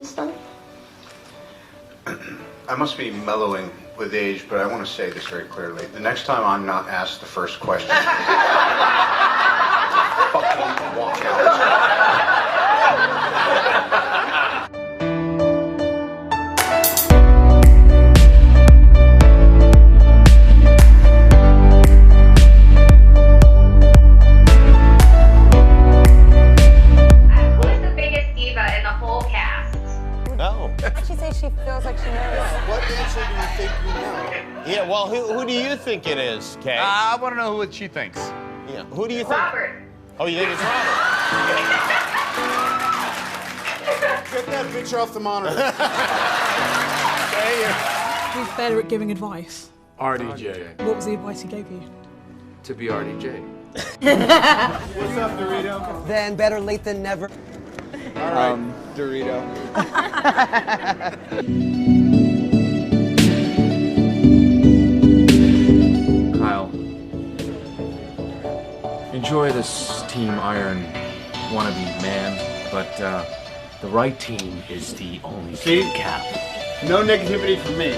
Stuff? I must be mellowing with age, but I want to say this very clearly. The next time I'm not asked the first question, fucking walk out. She feels like she knows. What answer do you think you know? Yeah, well, who do you think it is, Kay? I want to know what she thinks. Yeah, who do you think? Robert. Oh, you think it's Robert? Get that bitch off the monitor. Who's better at giving advice? RDJ. What was the advice he gave you? To be RDJ. What's up, Dorito? Then better late than never. All right, Dorito. Kyle, enjoy this Team Iron wannabe man, but the right team is the only team cap. No negativity from me.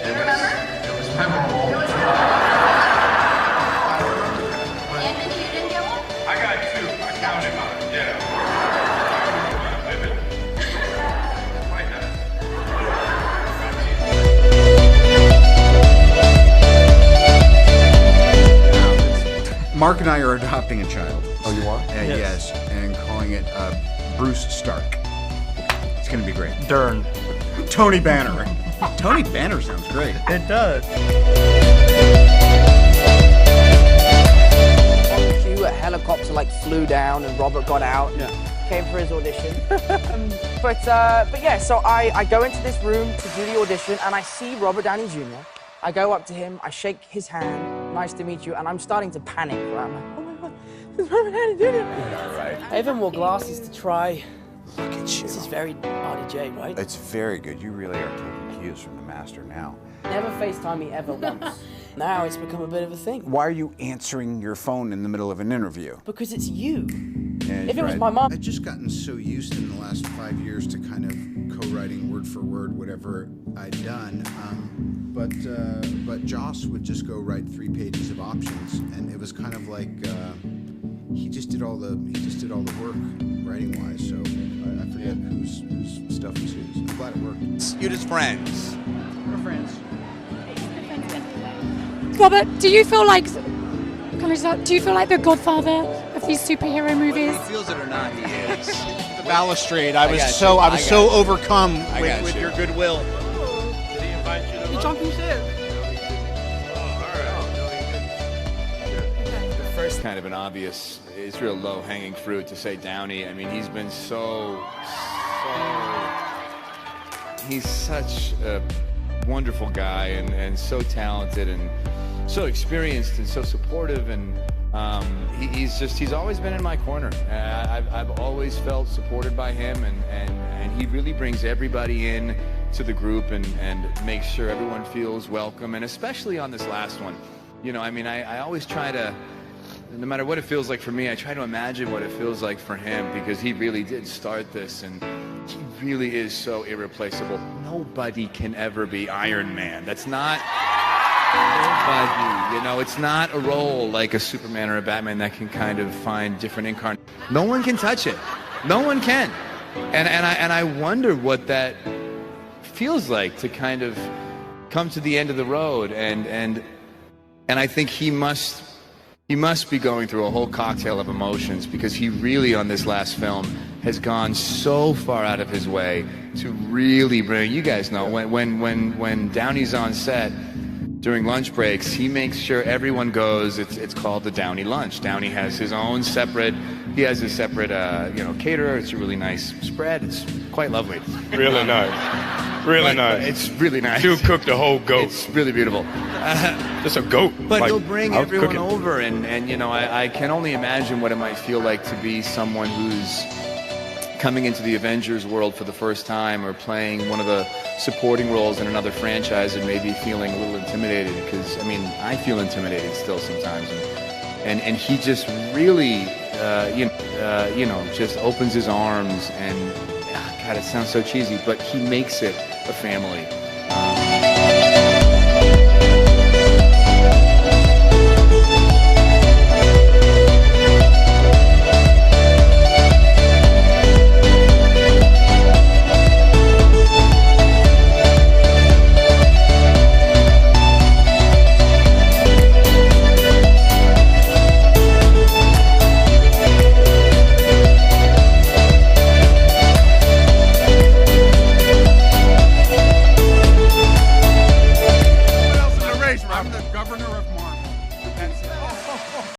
Remember? It was memorable. I got two. I counted on it. Yeah. Like that. Mark and I are adopting a child. Oh, you are? Yes, and calling it Bruce Stark. It's going to be great. Dern. Tony Banner. Tony Banner sounds great. It does. A helicopter flew down and Robert got out and came for his audition. but yeah, so I go into this room to do the audition and I see Robert Downey Jr. I go up to him, I shake his hand, nice to meet you, and I'm starting to panic. Right? I'm like, oh my God, this is Robert Downey Jr. Yeah, right. I even wore glasses to try. Look at you. This is very RDJ, right? It's very good. You really are taking cues from the master now. Never FaceTime me ever once. Now it's become a bit of a thing. Why are you answering your phone in the middle of an interview? Because it's you. Yeah, If it was my mom... I've just gotten so used in the last 5 years to kind of co-writing word for word whatever I'd done. But Joss would just go write 3 pages of options, and it was kind of like he just did all the work writing wise. So I forget whose stuff was whose. I'm glad it worked. You're just friends. We're friends. Robert, do you feel like the godfather of these superhero movies? He feels it or not, he is. The balustrade. I was so overcome with your goodwill. Did he invite you to You jumping ship. The first kind of an obvious, it's real low-hanging fruit to say Downey. I mean, he's been he's such a wonderful guy and so talented and so experienced and so supportive, and he's always been in my corner. I've always felt supported by him, and he really brings everybody in to the group and makes sure everyone feels welcome, and especially on this last one. You know, I mean, I always try to, no matter what it feels like for me, I try to imagine what it feels like for him, because he really did start this, and he really is so irreplaceable. Nobody can ever be Iron Man. That's not nobody. You know, it's not a role like a Superman or a Batman that can kind of find different incarnations. No one can touch it. No one can. And I wonder what that feels like to kind of come to the end of the road, and I think he must be going through a whole cocktail of emotions, because he really, on this last film, has gone so far out of his way to really bring, you guys know, when Downey's on set during lunch breaks, he makes sure everyone goes, it's called the Downey lunch. Downey has his own separate, caterer. It's a really nice spread. It's quite lovely. Really nice. Really nice. It's really nice. You cooked a whole goat. It's really beautiful. Just a goat. But he'll bring everyone over, and I can only imagine what it might feel like to be someone who's coming into the Avengers world for the first time, or playing one of the supporting roles in another franchise, and maybe feeling a little intimidated, because, I mean, I feel intimidated still sometimes. And and he just really, just opens his arms and, God, it sounds so cheesy, but he makes it a family.